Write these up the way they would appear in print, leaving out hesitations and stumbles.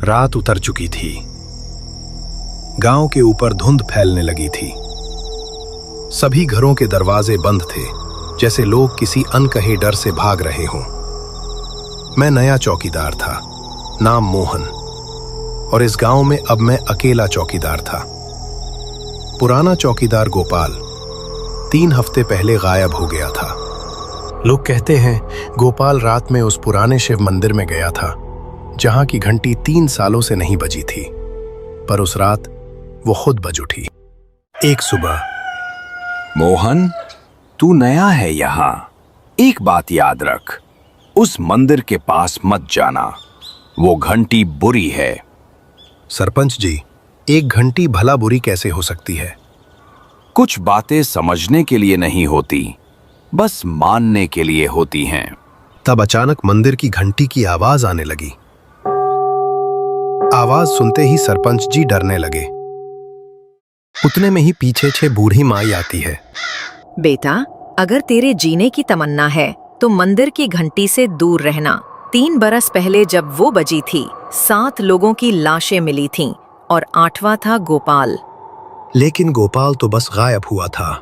रात उतर चुकी थी। गांव के ऊपर धुंध फैलने लगी थी। सभी घरों के दरवाजे बंद थे, जैसे लोग किसी अनकहे डर से भाग रहे हों। मैं नया चौकीदार था, नाम मोहन, और इस गांव में अब मैं अकेला चौकीदार था। पुराना चौकीदार गोपाल 3 हफ्ते पहले गायब हो गया था। लोग कहते हैं गोपाल रात में उस पुराने शिव मंदिर में गया था, जहां की घंटी 3 सालों से नहीं बजी थी, पर उस रात वो खुद बज उठी। एक सुबह, मोहन, तू नया है यहाँ। एक बात याद रख, उस मंदिर के पास मत जाना, वो घंटी बुरी है। सरपंच जी, एक घंटी भला बुरी कैसे हो सकती है? कुछ बातें समझने के लिए नहीं होती, बस मानने के लिए होती हैं। तब अचानक मंदिर की घंटी की आवाज आने लगी। आवाज सुनते ही सरपंच जी डरने लगे। उतने में ही पीछे 6 बूढ़ी माई आती है। बेटा, अगर तेरे जीने की तमन्ना है तो मंदिर की घंटी से दूर रहना। 3 बरस पहले जब वो बजी थी, 7 लोगों की लाशें मिली थीं और 8वां था गोपाल। लेकिन गोपाल तो बस गायब हुआ था।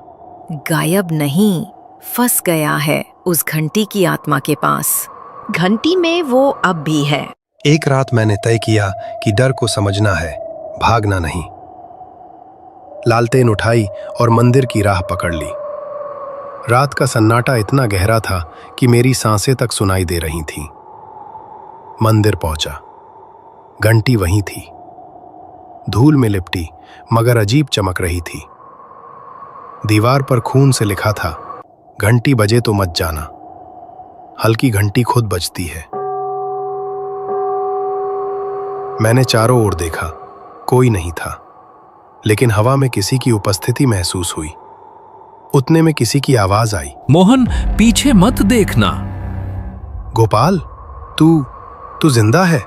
गायब नहीं, फंस गया है उस घंटी की आत्मा के पास। घंटी में वो अब भी है। एक रात मैंने तय किया कि डर को समझना है, भागना नहीं। लालटेन उठाई और मंदिर की राह पकड़ ली। रात का सन्नाटा इतना गहरा था कि मेरी सांसें तक सुनाई दे रही थीं। मंदिर पहुंचा। घंटी वहीं थी, धूल में लिपटी मगर अजीब चमक रही थी। दीवार पर खून से लिखा था, घंटी बजे तो मत जाना। हल्की घंटी खुद बजती है। मैंने चारों ओर देखा, कोई नहीं था, लेकिन हवा में किसी की उपस्थिति महसूस हुई। उतने में किसी की आवाज आई, मोहन, पीछे मत देखना। गोपाल, तू जिंदा है?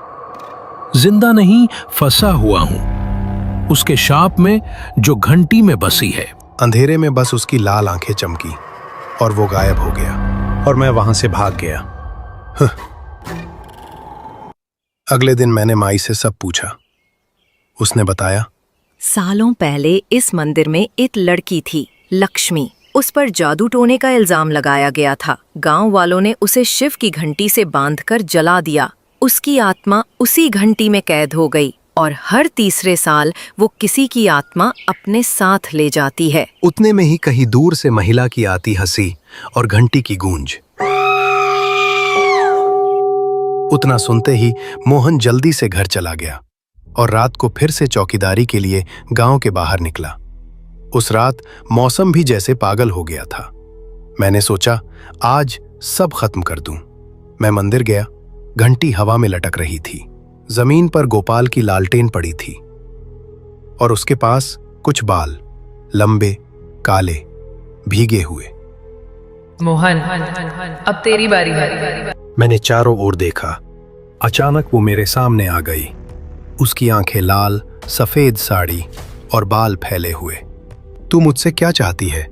जिंदा नहीं, फंसा हुआ हूं उसके शाप में जो घंटी में बसी है। अंधेरे में बस उसकी लाल आंखें चमकी और वो गायब हो गया और मैं वहां से भाग गया। अगले दिन मैंने माई से सब पूछा। उसने बताया, सालों पहले इस मंदिर में एक लड़की थी, लक्ष्मी। उस पर जादू टोने का इल्जाम लगाया गया था। गांव वालों ने उसे शिव की घंटी से बांधकर जला दिया। उसकी आत्मा उसी घंटी में कैद हो गई और हर तीसरे साल वो किसी की आत्मा अपने साथ ले जाती है। उतने में ही कहीं दूर से महिला की आती हंसी और घंटी की गूंज। उतना सुनते ही मोहन जल्दी से घर चला गया और रात को फिर से चौकीदारी के लिए गांव के बाहर निकला। उस रात मौसम भी जैसे पागल हो गया था। मैंने सोचा आज सब खत्म कर दूं। मैं मंदिर गया। घंटी हवा में लटक रही थी। जमीन पर गोपाल की लालटेन पड़ी थी और उसके पास कुछ बाल, लंबे, काले, भीगे हुए। मोहन, अब तेरी बारी है। मैंने चारों ओर देखा। अचानक वो मेरे सामने आ गई। उसकी आंखें लाल, सफेद साड़ी और बाल फैले हुए। तू मुझसे क्या चाहती है?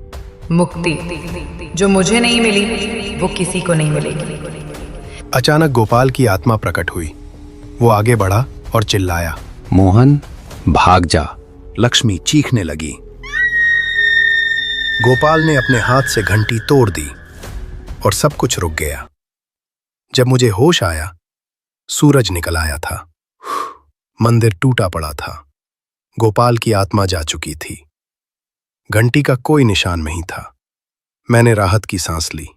मुक्ति। जो मुझे नहीं मिली वो किसी को नहीं मिलेगी। अचानक गोपाल की आत्मा प्रकट हुई। वो आगे बढ़ा और चिल्लाया, मोहन, भाग जा। लक्ष्मी चीखने लगी। गोपाल ने अपने हाथ से घंटी तोड़ दी और सब कुछ रुक गया। जब मुझे होश आया, सूरज निकल आया था। मंदिर टूटा पड़ा था। गोपाल की आत्मा जा चुकी थी। घंटी का कोई निशान नहीं था। मैंने राहत की सांस ली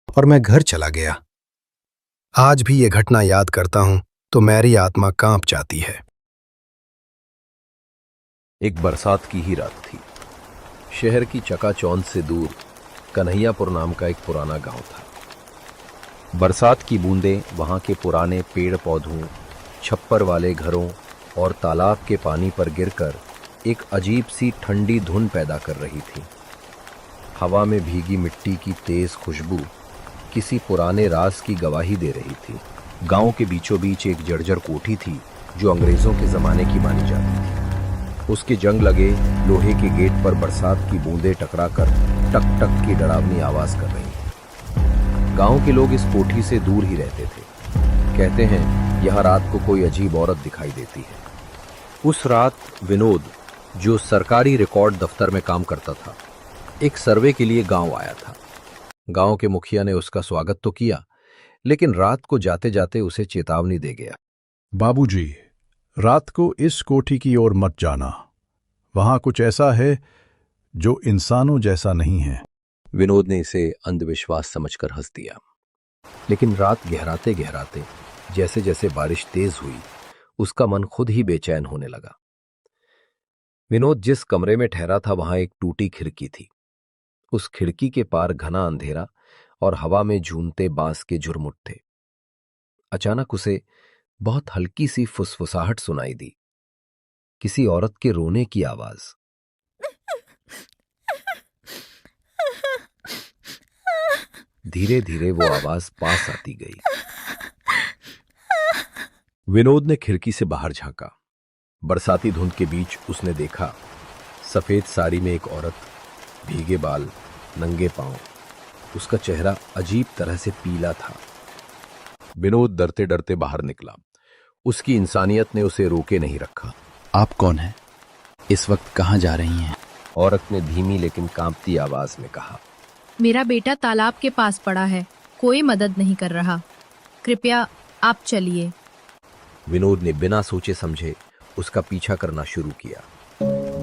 और मैं घर चला गया। आज भी ये घटना याद करता हूं तो मेरी आत्मा कांप जाती है। एक बरसात की ही रात थी। शहर की चकाचौंध से दूर कन्हैयापुर नाम का एक पुराना गांव था। बरसात की बूंदें वहां के पुराने पेड़ पौधों, छप्पर वाले घरों और तालाब के पानी पर गिरकर एक अजीब सी ठंडी धुन पैदा कर रही थी। हवा में भीगी मिट्टी की तेज खुशबू किसी पुराने राज की गवाही दे रही थी। गांव के बीचों बीच एक जर्जर कोठी थी जो अंग्रेजों के जमाने की मानी जाती थी। उसके जंग लगे लोहे के गेट पर बरसात की बूंदें टकराकर टक टक की डरावनी आवाज कर रही थी। गांव के लोग इस कोठी से दूर ही रहते थे। कहते हैं यहां रात को कोई अजीब औरत दिखाई देती है। उस रात विनोद, जो सरकारी रिकॉर्ड दफ्तर में काम करता था, एक सर्वे के लिए गांव आया था। गांव के मुखिया ने उसका स्वागत तो किया, लेकिन रात को जाते जाते उसे चेतावनी दे गया। बाबूजी, रात को इस कोठी की ओर मत जाना। वहां कुछ ऐसा है जो इंसानों जैसा नहीं है। विनोद ने इसे अंधविश्वास समझकर हंस दिया, लेकिन रात गहराते गहराते जैसे जैसे बारिश तेज हुई, उसका मन खुद ही बेचैन होने लगा। विनोद जिस कमरे में ठहरा था वहां एक टूटी खिड़की थी। उस खिड़की के पार घना अंधेरा और हवा में झूमते बांस के झुरमुट थे। अचानक उसे बहुत हल्की सी फुसफुसाहट सुनाई दी, किसी औरत के रोने की आवाज। धीरे धीरे वो आवाज पास आती गई। विनोद ने खिड़की से बाहर झांका। बरसाती धुंध के बीच उसने देखा, सफेद साड़ी में एक औरत, भीगे बाल, नंगे पांव। उसका चेहरा अजीब तरह से पीला था। विनोद डरते डरते बाहर निकला। उसकी इंसानियत ने उसे रोके नहीं रखा। आप कौन हैं? इस वक्त कहाँ जा रही हैं? औरत ने धीमी लेकिन कांपती आवाज में कहा। मेरा बेटा तालाब के पास पड़ा है, कोई मदद नहीं कर रहा, कृपया आप चलिए। विनोद ने बिना सोचे समझे उसका पीछा करना शुरू किया।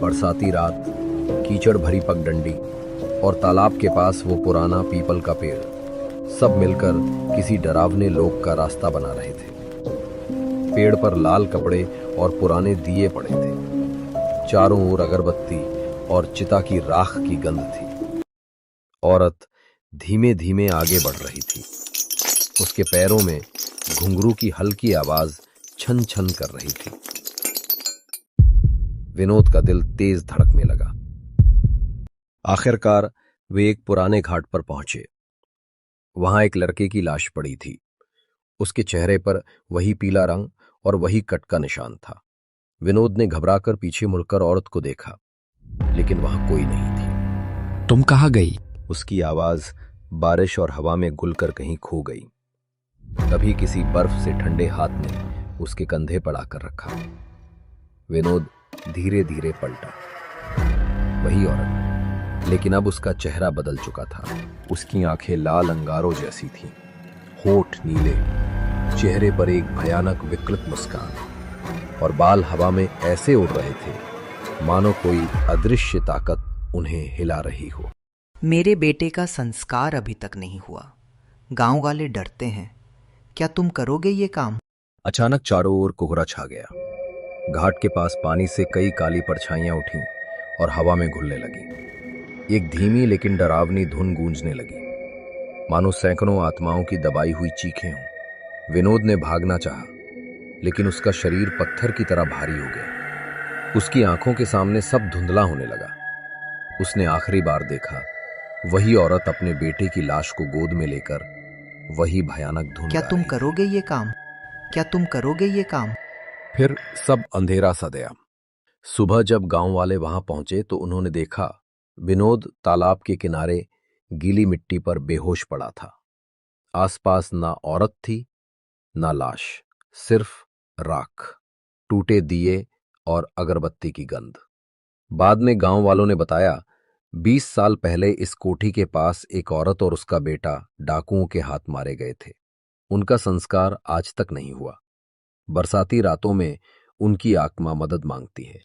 बरसाती रात, कीचड़ भरी पगडंडी और तालाब के पास वो पुराना पीपल का पेड़, सब मिलकर किसी डरावने लोक का रास्ता बना रहे थे। पेड़ पर लाल कपड़े और पुराने दिए पड़े थे। चारों ओर अगरबत्ती और चिता की राख की गंध थी। औरत धीमे धीमे आगे बढ़ रही थी। उसके पैरों में घुंघरू की हल्की आवाज छन छन कर रही थी। विनोद का दिल तेज धड़कने लगा। आखिरकार वे एक पुराने घाट पर पहुंचे। वहां एक लड़के की लाश पड़ी थी। उसके चेहरे पर वही पीला रंग और वही कट का निशान था। विनोद ने घबराकर पीछे मुड़कर औरत को देखा, लेकिन वहां कोई नहीं थी। तुम कहाँ गई? उसकी आवाज बारिश और हवा में घुलकर कहीं खो गई। तभी किसी बर्फ से ठंडे हाथ ने उसके कंधे पर आकर रखा। विनोद धीरे धीरे पलटा। वही औरत, लेकिन अब उसका चेहरा बदल चुका था। उसकी आंखें लाल अंगारों जैसी थीं, होठ नीले, चेहरे पर एक भयानक विकृत मुस्कान, और बाल हवा में ऐसे उड़ रहे थे मानो कोई अदृश्य ताकत उन्हें हिला रही हो। मेरे बेटे का संस्कार अभी तक नहीं हुआ। गांव वाले डरते हैं। क्या तुम करोगे ये काम? अचानक चारों ओर कोहरा छा गया। घाट के पास पानी से कई काली परछाइयां उठीं और हवा में घुलने लगी। एक धीमी लेकिन डरावनी धुन गूंजने लगी, मानो सैकड़ों आत्माओं की दबाई हुई चीखें हों। विनोद ने भागना चाहा, लेकिन उसका शरीर पत्थर की तरह भारी हो गया। उसकी आंखों के सामने सब धुंधला होने लगा। उसने आखिरी बार देखा, वही औरत अपने बेटे की लाश को गोद में लेकर वही भयानक धुन। क्या तुम करोगे ये काम? क्या तुम करोगे ये काम? फिर सब अंधेरा सा गया। सुबह जब गांव वाले वहां पहुंचे तो उन्होंने देखा विनोद तालाब के किनारे गीली मिट्टी पर बेहोश पड़ा था। आसपास ना औरत थी ना लाश, सिर्फ राख, टूटे दिए और अगरबत्ती की गंध। बाद में गांव वालों ने बताया, 20 साल पहले इस कोठी के पास एक औरत और उसका बेटा डाकुओं के हाथ मारे गए थे। उनका संस्कार आज तक नहीं हुआ। बरसाती रातों में उनकी आत्मा मदद मांगती है।